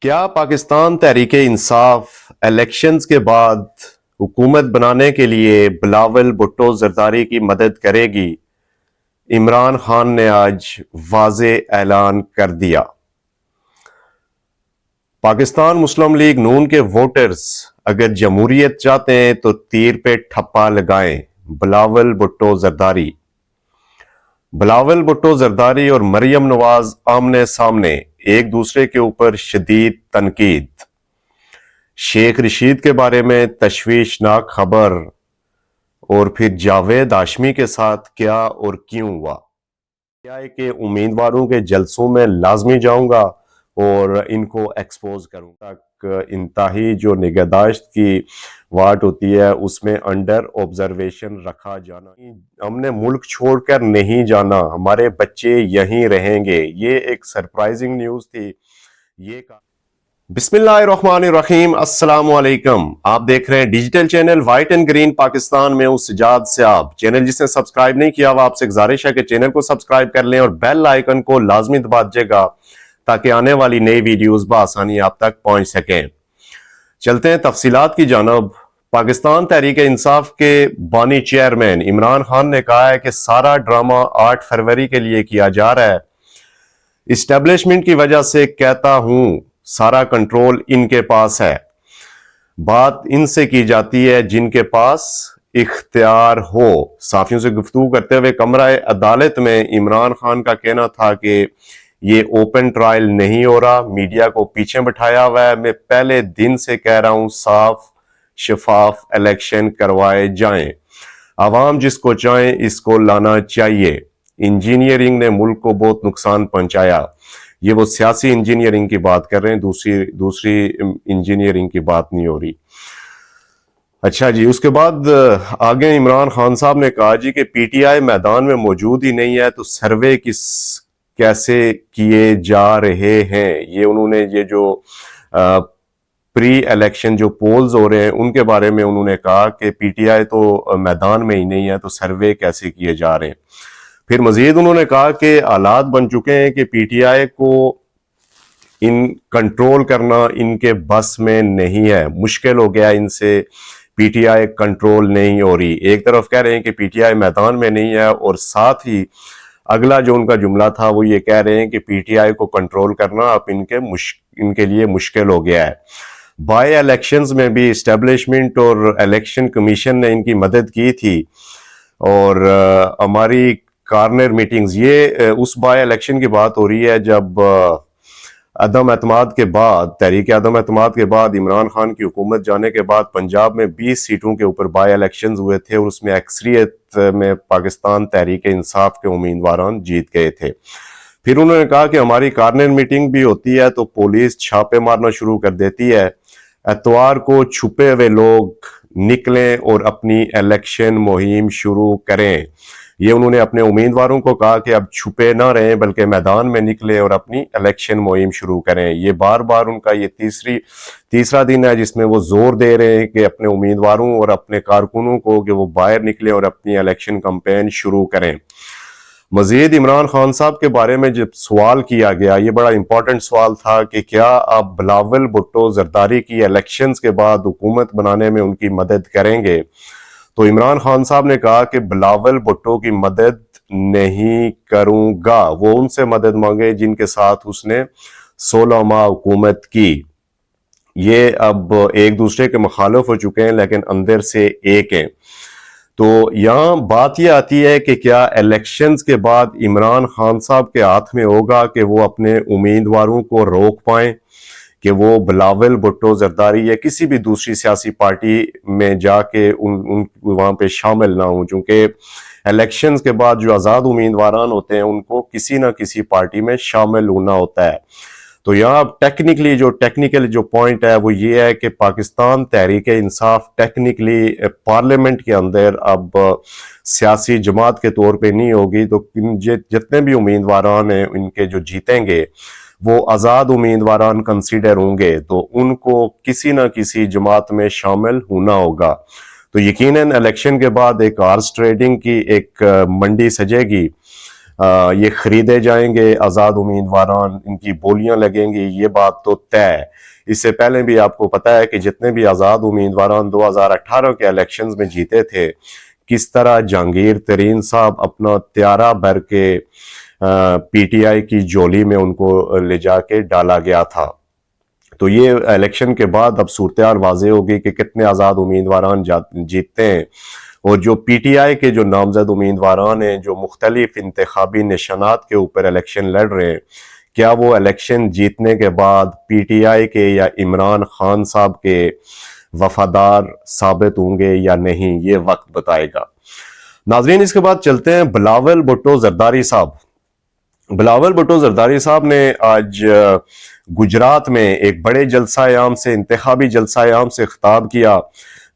کیا پاکستان تحریک انصاف الیکشنز کے بعد حکومت بنانے کے لیے بلاول بھٹو زرداری کی مدد کرے گی؟ عمران خان نے آج واضح اعلان کر دیا۔ پاکستان مسلم لیگ نون کے ووٹرز اگر جمہوریت چاہتے ہیں تو تیر پہ ٹھپا لگائیں، بلاول بھٹو زرداری۔ بلاول بھٹو زرداری اور مریم نواز آمنے سامنے، ایک دوسرے کے اوپر شدید تنقید۔ شیخ رشید کے بارے میں تشویشناک خبر، اور پھر جاوید ہاشمی کے ساتھ کیا اور کیوں ہوا۔ کے امیدواروں کے جلسوں میں لازمی جاؤں گا اور ان کو ایکسپوز کروں تک انتہائی جو نگہداشت کی واٹ ہوتی ہے اس میں انڈر آبزرویشن رکھا جانا۔ ہم نے ملک چھوڑ کر نہیں جانا، ہمارے بچے یہیں رہیں گے۔ یہ ایک سرپرائزنگ نیوز تھی۔ بسم اللہ الرحمن الرحیم، السلام علیکم۔ آپ دیکھ رہے ہیں digital channel white and green Pakistan میں ہوں سجاد سیاب۔ چینل جس نے سبسکرائب نہیں کیا وہ آپ سے گزارش ہے کہ چینل کو سبسکرائب کر لیں اور بیل آئیکن کو لازمی دبا دیجیے گا تاکہ آنے والی نئی ویڈیوز بآسانی آپ تک پہنچ سکیں۔ چلتے ہیں تفصیلات کی جانب۔ پاکستان تحریک انصاف کے بانی چیئرمین عمران خان نے کہا ہے کہ سارا ڈرامہ 8 فروری کے لیے کیا جا رہا ہے۔ اسٹیبلشمنٹ کی وجہ سے کہتا ہوں سارا کنٹرول ان کے پاس ہے۔ بات ان سے کی جاتی ہے جن کے پاس اختیار ہو۔ صحافیوں سے گفتگو کرتے ہوئے کمرہ عدالت میں عمران خان کا کہنا تھا کہ یہ اوپن ٹرائل نہیں ہو رہا، میڈیا کو پیچھے بٹھایا ہوا ہے۔ میں پہلے دن سے کہہ رہا ہوں صاف شفاف الیکشن کروائے جائیں، عوام جس کو چاہیں اس کو لانا چاہیے۔ انجینئرنگ نے ملک کو بہت نقصان پہنچایا۔ یہ وہ سیاسی انجینئرنگ کی بات کر رہے ہیں، دوسری انجینئرنگ کی بات نہیں ہو رہی۔ اچھا جی، اس کے بعد آگے عمران خان صاحب نے کہا جی کہ پی ٹی آئی میدان میں موجود ہی نہیں ہے تو سروے کیسے کیے جا رہے ہیں۔ یہ انہوں نے یہ جو پری الیکشن جو پولز ہو رہے ہیں ان کے بارے میں انہوں نے کہا کہ پی ٹی آئی تو میدان میں ہی نہیں ہے تو سروے کیسے کیے جا رہے ہیں۔ پھر مزید انہوں نے کہا کہ حالات بن چکے ہیں کہ پی ٹی آئی کو ان کنٹرول کرنا ان کے بس میں نہیں ہے، مشکل ہو گیا ان سے، پی ٹی آئی کنٹرول نہیں ہو رہی۔ ایک طرف کہہ رہے ہیں کہ پی ٹی آئی میدان میں نہیں ہے اور ساتھ ہی اگلا جو ان کا جملہ تھا وہ یہ کہہ رہے ہیں کہ پی ٹی آئی کو کنٹرول کرنا اب ان کے لیے مشکل ہو گیا ہے۔ بائی الیکشنز میں بھی اسٹیبلشمنٹ اور الیکشن کمیشن نے ان کی مدد کی تھی، اور ہماری کارنر میٹنگز، یہ اس بائی الیکشن کی بات ہو رہی ہے جب عدم اعتماد کے بعد، تحریک عدم اعتماد کے بعد عمران خان کی حکومت جانے کے بعد پنجاب میں 20 سیٹوں کے اوپر بائی الیکشنز ہوئے تھے اور اس میں اکثریت میں پاکستان تحریک انصاف کے امیدواران جیت گئے تھے۔ پھر انہوں نے کہا کہ ہماری کارنر میٹنگ بھی ہوتی ہے تو پولیس چھاپے مارنا شروع کر دیتی ہے، اتوار کو چھپے ہوئے لوگ نکلیں اور اپنی الیکشن مہم شروع کریں۔ یہ انہوں نے اپنے امیدواروں کو کہا کہ اب چھپے نہ رہیں بلکہ میدان میں نکلیں اور اپنی الیکشن مہم شروع کریں۔ یہ بار بار ان کا یہ تیسرا دن ہے جس میں وہ زور دے رہے ہیں کہ اپنے امیدواروں اور اپنے کارکنوں کو کہ وہ باہر نکلیں اور اپنی الیکشن کمپین شروع کریں۔ مزید عمران خان صاحب کے بارے میں جب سوال کیا گیا، یہ بڑا امپورٹنٹ سوال تھا کہ کیا آپ بلاول بھٹو زرداری کی الیکشنز کے بعد حکومت بنانے میں ان کی مدد کریں گے، تو عمران خان صاحب نے کہا کہ بلاول بھٹو کی مدد نہیں کروں گا۔ وہ ان سے مدد مانگے جن کے ساتھ اس نے 16 ماہ حکومت کی۔ یہ اب ایک دوسرے کے مخالف ہو چکے ہیں لیکن اندر سے ایک ہیں۔ تو یہاں بات یہ آتی ہے کہ کیا الیکشنز کے بعد عمران خان صاحب کے ہاتھ میں ہوگا کہ وہ اپنے امیدواروں کو روک پائیں کہ وہ بلاول بھٹو زرداری یا کسی بھی دوسری سیاسی پارٹی میں جا کے وہاں پہ شامل نہ ہوں، چونکہ الیکشنز کے بعد جو آزاد امیدواران ہوتے ہیں ان کو کسی نہ کسی پارٹی میں شامل ہونا ہوتا ہے۔ تو یہاں ٹیکنیکل جو پوائنٹ ہے وہ یہ ہے کہ پاکستان تحریک انصاف ٹیکنیکلی پارلیمنٹ کے اندر اب سیاسی جماعت کے طور پہ نہیں ہوگی، تو جتنے بھی امیدواران ہیں ان کے جو جیتیں گے وہ آزاد امیدواران کنسیڈر ہوں گے، تو ان کو کسی نہ کسی جماعت میں شامل ہونا ہوگا۔ تو یقیناً الیکشن کے بعد ایک ہارس ٹریڈنگ کی ایک منڈی سجے گی یہ خریدے جائیں گے آزاد امیدواران، ان کی بولیاں لگیں گی، یہ بات تو طے ہے۔ اس سے پہلے بھی آپ کو پتہ ہے کہ جتنے بھی آزاد امیدواران 2018 کے الیکشنز میں جیتے تھے، کس طرح جہانگیر ترین صاحب اپنا تیارہ بھر کے پی ٹی آئی کی جولی میں ان کو لے جا کے ڈالا گیا تھا۔ تو یہ الیکشن کے بعد اب صورتحال واضح ہوگی کہ کتنے آزاد امیدواران جیتتے ہیں، اور جو پی ٹی آئی کے جو نامزد امیدواران ہیں جو مختلف انتخابی نشانات کے اوپر الیکشن لڑ رہے ہیں، کیا وہ الیکشن جیتنے کے بعد پی ٹی آئی کے یا عمران خان صاحب کے وفادار ثابت ہوں گے یا نہیں، یہ وقت بتائے گا۔ ناظرین، اس کے بعد چلتے ہیں بلاول بھٹو زرداری صاحب۔ بلاول بھٹو زرداری صاحب نے آج گجرات میں ایک بڑے جلسہ عام سے، انتخابی جلسہ عام سے خطاب کیا۔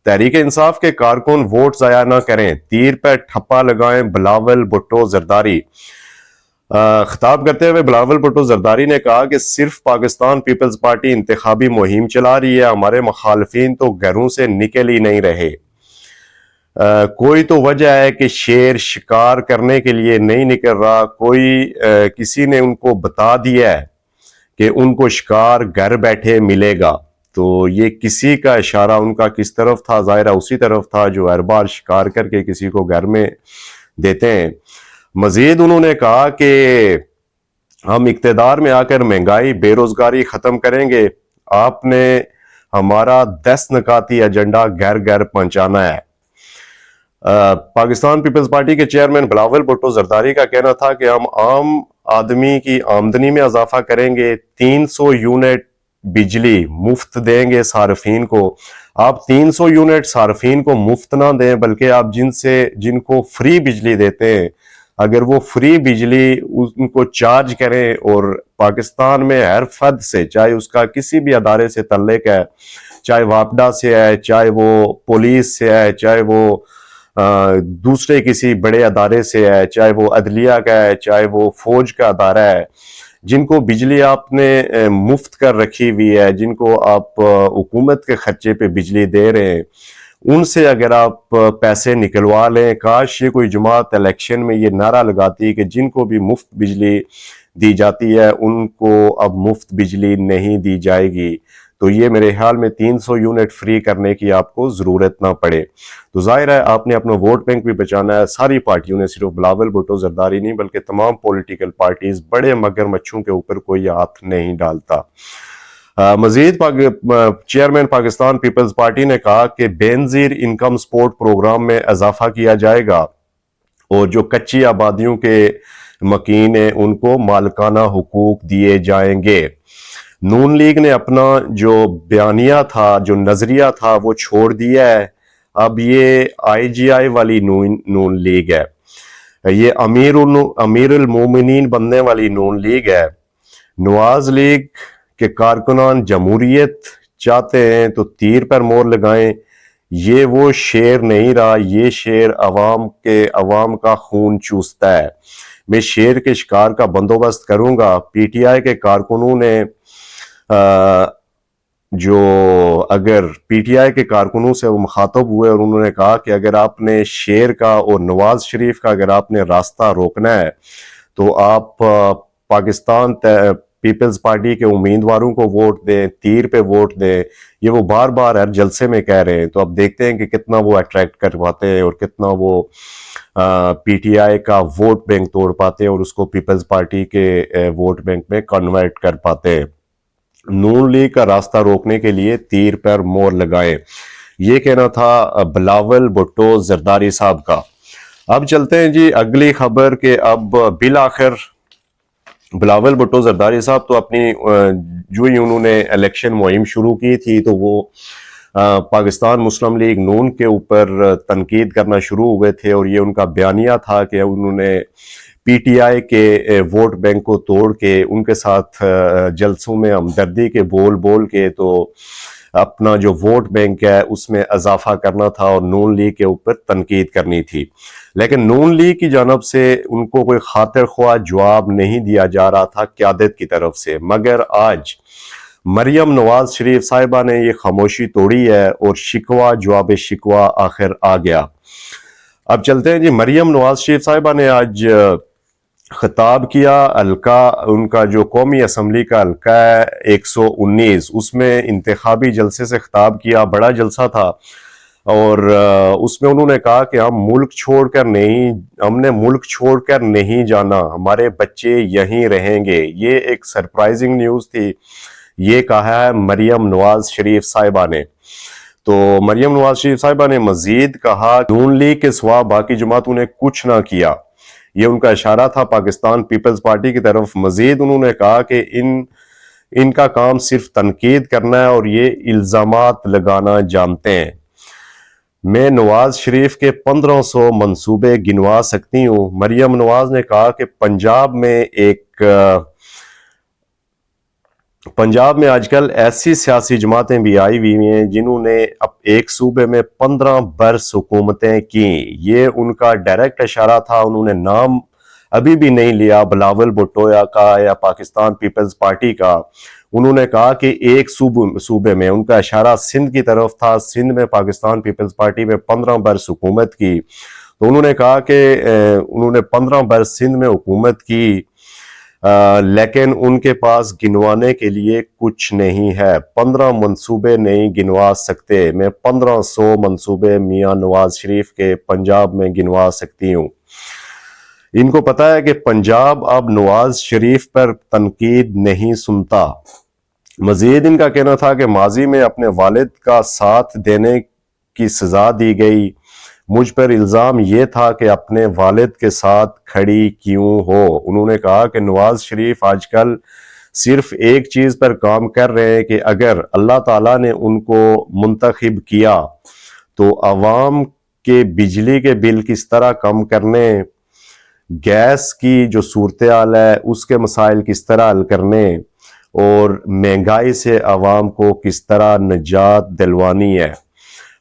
تحریک انصاف کے کارکن ووٹ ضائع نہ کریں، تیر پہ ٹھپا لگائیں، بلاول بھٹو زرداری۔ خطاب کرتے ہوئے بلاول بھٹو زرداری نے کہا کہ صرف پاکستان پیپلز پارٹی انتخابی مہم چلا رہی ہے، ہمارے مخالفین تو گھروں سے نکل ہی نہیں رہے۔ کوئی تو وجہ ہے کہ شیر شکار کرنے کے لیے نہیں نکل رہا، کوئی کسی نے ان کو بتا دیا ہے کہ ان کو شکار گھر بیٹھے ملے گا۔ تو یہ کسی کا اشارہ ان کا کس طرف تھا؟ ظاہرہ اسی طرف تھا جو ہر بار شکار کر کے کسی کو گھر میں دیتے ہیں۔ مزید انہوں نے کہا کہ ہم اقتدار میں آ کر مہنگائی، بے روزگاری ختم کریں گے، آپ نے ہمارا 10 نکاتی ایجنڈا گھر گھر پہنچانا ہے۔ پاکستان پیپلز پارٹی کے چیئرمین بلاول بھٹو زرداری کا کہنا تھا کہ ہم عام آدمی کی آمدنی میں اضافہ کریں گے، 300 یونٹ بجلی مفت دیں گے صارفین کو۔ آپ 300 یونٹ صارفین کو مفت نہ دیں، بلکہ آپ جن کو فری بجلی دیتے ہیں، اگر وہ فری بجلی ان کو چارج کریں، اور پاکستان میں ہر فرد سے، چاہے اس کا کسی بھی ادارے سے تعلق ہے، چاہے واپڈا سے ہے، چاہے وہ پولیس سے ہے، چاہے وہ دوسرے کسی بڑے ادارے سے ہے، چاہے وہ عدلیہ کا ہے، چاہے وہ فوج کا ادارہ ہے، جن کو بجلی آپ نے مفت کر رکھی ہوئی ہے، جن کو آپ حکومت کے خرچے پہ بجلی دے رہے ہیں، ان سے اگر آپ پیسے نکلوا لیں۔ کاش یہ کوئی جماعت الیکشن میں یہ نعرہ لگاتی کہ جن کو بھی مفت بجلی دی جاتی ہے ان کو اب مفت بجلی نہیں دی جائے گی، تو یہ میرے خیال میں 300 یونٹ فری کرنے کی آپ کو ضرورت نہ پڑے۔ تو ظاہر ہے آپ نے اپنا ووٹ بینک بھی بچانا ہے۔ ساری پارٹیوں نے، صرف بلاول بھٹو زرداری نہیں بلکہ تمام پولیٹیکل پارٹیز بڑے مگر مچھوں کے اوپر کوئی ہاتھ نہیں ڈالتا۔ مزید چیئرمین پاکستان پیپلز پارٹی نے کہا کہ بے نظیر انکم سپورٹ پروگرام میں اضافہ کیا جائے گا، اور جو کچی آبادیوں کے مکین ہیں ان کو مالکانہ حقوق دیے جائیں گے۔ نون لیگ نے اپنا جو بیانیہ تھا، جو نظریہ تھا، وہ چھوڑ دیا ہے۔ اب یہ آئی جی آئی والی نون لیگ ہے، یہ امیر المومنین بننے والی نون لیگ ہے۔ نواز لیگ کے کارکنان جمہوریت چاہتے ہیں تو تیر پر مور لگائیں، یہ وہ شیر نہیں رہا، یہ شیر عوام کا خون چوستا ہے۔ میں شیر کے شکار کا بندوبست کروں گا۔ پی ٹی آئی کے کارکنوں نے جو اگر پی ٹی آئی کے کارکنوں سے وہ مخاطب ہوئے اور انہوں نے کہا کہ اگر آپ نے شیر کا اور نواز شریف کا اگر آپ نے راستہ روکنا ہے تو آپ پاکستان پیپلز پارٹی کے امیدواروں کو ووٹ دیں، تیر پہ ووٹ دیں۔ یہ وہ بار بار ہر جلسے میں کہہ رہے ہیں، تو اب دیکھتے ہیں کہ کتنا وہ اٹریکٹ کر پاتے ہیں اور کتنا وہ پی ٹی آئی کا ووٹ بینک توڑ پاتے ہیں اور اس کو پیپلز پارٹی کے ووٹ بینک میں کنورٹ کر پاتے ہیں۔ نون لیگ کا راستہ روکنے کے لیے تیر پر مور لگائیں، یہ کہنا تھا بلاول بھٹو زرداری صاحب کا۔ اب چلتے ہیں جی اگلی خبر کہ اب بالآخر بلاول بھٹو زرداری صاحب تو اپنی جو ہی انہوں نے الیکشن مہم شروع کی تھی تو وہ پاکستان مسلم لیگ نون کے اوپر تنقید کرنا شروع ہوئے تھے، اور یہ ان کا بیانیہ تھا کہ انہوں نے پی ٹی آئی کے ووٹ بینک کو توڑ کے ان کے ساتھ جلسوں میں ہمدردی کے بول کے تو اپنا جو ووٹ بینک ہے اس میں اضافہ کرنا تھا اور نون لیگ کے اوپر تنقید کرنی تھی۔ لیکن نون لیگ کی جانب سے ان کو کوئی خاطر خواہ جواب نہیں دیا جا رہا تھا قیادت کی طرف سے، مگر آج مریم نواز شریف صاحبہ نے یہ خاموشی توڑی ہے اور شکوہ جواب شکوہ آخر آ گیا۔ اب چلتے ہیں جی، مریم نواز شریف صاحبہ نے آج خطاب کیا حلقہ ان کا جو قومی اسمبلی کا حلقہ ہے 119، اس میں انتخابی جلسے سے خطاب کیا، بڑا جلسہ تھا، اور اس میں انہوں نے کہا کہ ہم نے ملک چھوڑ کر نہیں جانا، ہمارے بچے یہیں رہیں گے۔ یہ ایک سرپرائزنگ نیوز تھی، یہ کہا ہے مریم نواز شریف صاحبہ نے۔ تو مریم نواز شریف صاحبہ نے مزید کہا نون لیگ کے سوا باقی جماعتوں نے کچھ نہ کیا، یہ ان کا اشارہ تھا پاکستان پیپلز پارٹی کی طرف۔ مزید انہوں نے کہا کہ ان کا کام صرف تنقید کرنا ہے اور یہ الزامات لگانا جانتے ہیں۔ میں نواز شریف کے 1500 منصوبے گنوا سکتی ہوں۔ مریم نواز نے کہا کہ پنجاب میں آج کل ایسی سیاسی جماعتیں بھی آئی ہوئی ہیں جنہوں نے اب ایک صوبے میں 15 برس حکومتیں کی۔ یہ ان کا ڈائریکٹ اشارہ تھا، انہوں نے نام ابھی بھی نہیں لیا بلاول بھٹو کا یا پاکستان پیپلز پارٹی کا۔ انہوں نے کہا کہ ایک صوبے میں، ان کا اشارہ سندھ کی طرف تھا، سندھ میں پاکستان پیپلز پارٹی میں 15 برس حکومت کی۔ تو انہوں نے کہا کہ انہوں نے 15 برس سندھ میں حکومت کی، لیکن ان کے پاس گنوانے کے لیے کچھ نہیں ہے، 15 منصوبے نہیں گنوا سکتے۔ میں 1500 منصوبے میاں نواز شریف کے پنجاب میں گنوا سکتی ہوں۔ ان کو پتا ہے کہ پنجاب اب نواز شریف پر تنقید نہیں سنتا۔ مزید ان کا کہنا تھا کہ ماضی میں اپنے والد کا ساتھ دینے کی سزا دی گئی، مجھ پر الزام یہ تھا کہ اپنے والد کے ساتھ کھڑی کیوں ہو۔ انہوں نے کہا کہ نواز شریف آج کل صرف ایک چیز پر کام کر رہے ہیں کہ اگر اللہ تعالیٰ نے ان کو منتخب کیا تو عوام کے بجلی کے بل کس طرح کم کرنے، گیس کی جو صورتحال ہے اس کے مسائل کس طرح حل کرنے، اور مہنگائی سے عوام کو کس طرح نجات دلوانی ہے۔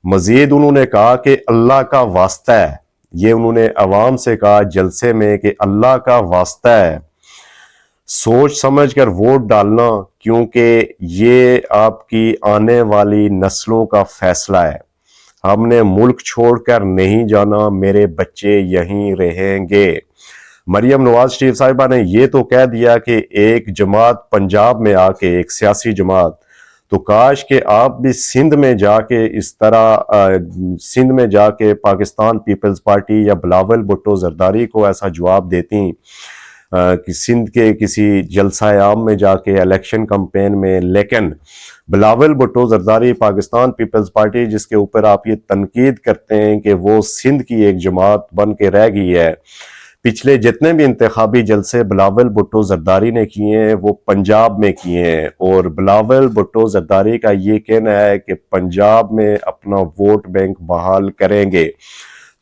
مزید انہوں نے کہا کہ اللہ کا واسطہ ہے، یہ انہوں نے عوام سے کہا جلسے میں کہ اللہ کا واسطہ ہے سوچ سمجھ کر ووٹ ڈالنا، کیونکہ یہ آپ کی آنے والی نسلوں کا فیصلہ ہے۔ ہم نے ملک چھوڑ کر نہیں جانا، میرے بچے یہیں رہیں گے۔ مریم نواز شریف صاحبہ نے یہ تو کہہ دیا کہ ایک جماعت پنجاب میں آ کے، ایک سیاسی جماعت، تو کاش کہ آپ بھی سندھ میں جا کے اس طرح سندھ میں جا کے پاکستان پیپلز پارٹی یا بلاول بھٹو زرداری کو ایسا جواب دیتی کہ سندھ کے کسی جلسہ عام میں جا کے الیکشن کمپین میں۔ لیکن بلاول بھٹو زرداری پاکستان پیپلز پارٹی جس کے اوپر آپ یہ تنقید کرتے ہیں کہ وہ سندھ کی ایک جماعت بن کے رہ گئی ہے، پچھلے جتنے بھی انتخابی جلسے بلاول بھٹو زرداری نے کیے ہیں وہ پنجاب میں کیے ہیں، اور بلاول بھٹو زرداری کا یہ کہنا ہے کہ پنجاب میں اپنا ووٹ بینک بحال کریں گے۔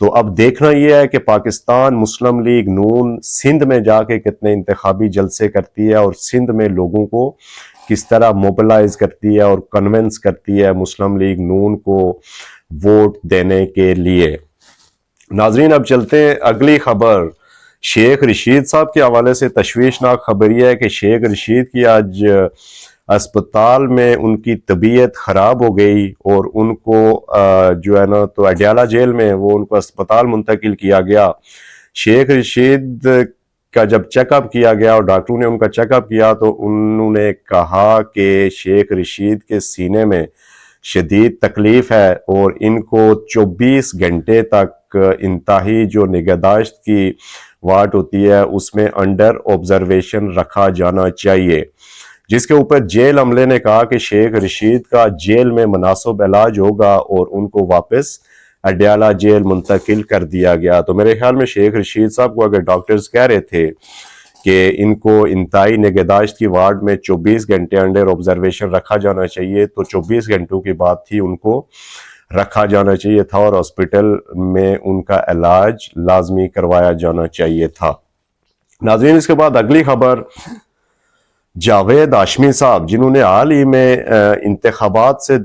تو اب دیکھنا یہ ہے کہ پاکستان مسلم لیگ نون سندھ میں جا کے کتنے انتخابی جلسے کرتی ہے اور سندھ میں لوگوں کو کس طرح موبلائز کرتی ہے اور کنونس کرتی ہے مسلم لیگ نون کو ووٹ دینے کے لیے۔ ناظرین اب چلتے ہیں اگلی خبر۔ شیخ رشید صاحب کے حوالے سے تشویشناک خبر یہ ہے کہ شیخ رشید کی آج اسپتال میں ان کی طبیعت خراب ہو گئی، اور ان کو جو ہے نا تو اڈیالہ جیل میں وہ ان کو اسپتال منتقل کیا گیا۔ شیخ رشید کا جب چیک اپ کیا گیا اور ڈاکٹروں نے ان کا چیک اپ کیا تو انہوں نے کہا کہ شیخ رشید کے سینے میں شدید تکلیف ہے اور ان کو 24 گھنٹے تک انتہائی جو نگہداشت کی وارڈ ہوتی ہے اس میں انڈر آبزرویشن رکھا جانا چاہیے، جس کے اوپر جیل عملے نے کہا کہ شیخ رشید کا جیل میں مناسب علاج ہوگا اور ان کو واپس اڈیالہ جیل منتقل کر دیا گیا۔ تو میرے خیال میں شیخ رشید صاحب کو اگر ڈاکٹرز کہہ رہے تھے کہ ان کو انتہائی نگہداشت کی وارڈ میں 24 گھنٹے انڈر آبزرویشن رکھا جانا چاہیے، تو 24 گھنٹوں کی بات تھی، ان کو رکھا جانا چاہیے تھا اور ہاسپٹل میں ان کا علاج لازمی کروایا جانا چاہیے تھا۔ ناظرین اس کے بعد اگلی خبر، جاوید ہاشمی صاحب جنہوں نے حال ہی میں انتخابات سے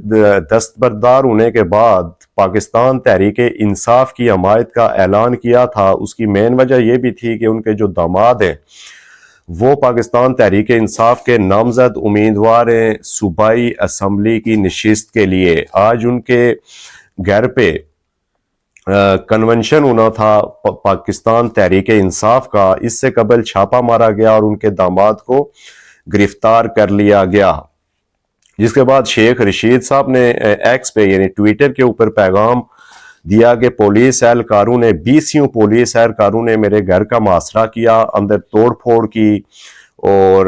دستبردار ہونے کے بعد پاکستان تحریک انصاف کی حمایت کا اعلان کیا تھا، اس کی مین وجہ یہ بھی تھی کہ ان کے جو داماد ہیں وہ پاکستان تحریک انصاف کے نامزد امیدوار ہیں صوبائی اسمبلی کی نشست کے لیے۔ آج ان کے گھر پہ کنونشن ہونا تھا پاکستان تحریک انصاف کا، اس سے قبل چھاپا مارا گیا اور ان کے داماد کو گرفتار کر لیا گیا، جس کے بعد شیخ رشید صاحب نے ایکس پہ یعنی ٹویٹر کے اوپر پیغام دیا کہ پولیس اہلکاروں نے 20 پولیس اہلکاروں نے میرے گھر کا محاصرہ کیا، اندر توڑ پھوڑ کی، اور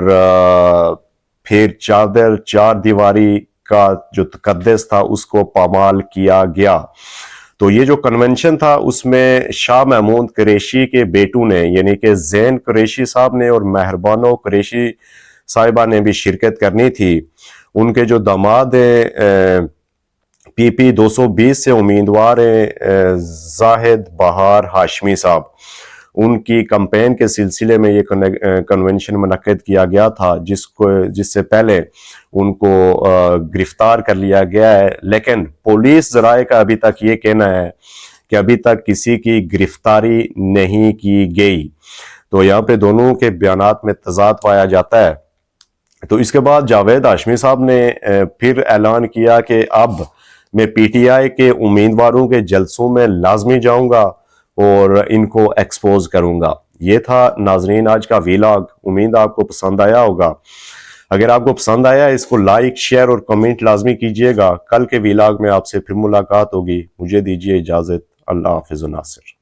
پھر چار دیواری کا جو تقدس تھا اس کو پامال کیا گیا۔ تو یہ جو کنونشن تھا اس میں شاہ محمود قریشی کے بیٹوں نے یعنی کہ زین قریشی صاحب نے اور مہربانو قریشی صاحبہ نے بھی شرکت کرنی تھی۔ ان کے جو داماد ہیں PP 220 سے امیدوار ہیں زاہد بہار ہاشمی صاحب، ان کی کمپین کے سلسلے میں یہ کنونشن منعقد کیا گیا تھا، جس سے پہلے ان کو گرفتار کر لیا گیا ہے، لیکن پولیس ذرائع کا ابھی تک یہ کہنا ہے کہ ابھی تک کسی کی گرفتاری نہیں کی گئی۔ تو یہاں پہ دونوں کے بیانات میں تضاد پایا جاتا ہے۔ تو اس کے بعد جاوید ہاشمی صاحب نے پھر اعلان کیا کہ اب میں PTI کے امیدواروں کے جلسوں میں لازمی جاؤں گا اور ان کو ایکسپوز کروں گا۔ یہ تھا ناظرین آج کا ویلاگ، امید آپ کو پسند آیا ہوگا۔ اگر آپ کو پسند آیا اس کو لائک، شیئر اور کمنٹ لازمی کیجئے گا۔ کل کے ویلاگ میں آپ سے پھر ملاقات ہوگی۔ مجھے دیجئے اجازت۔ اللہ حافظ و ناصر۔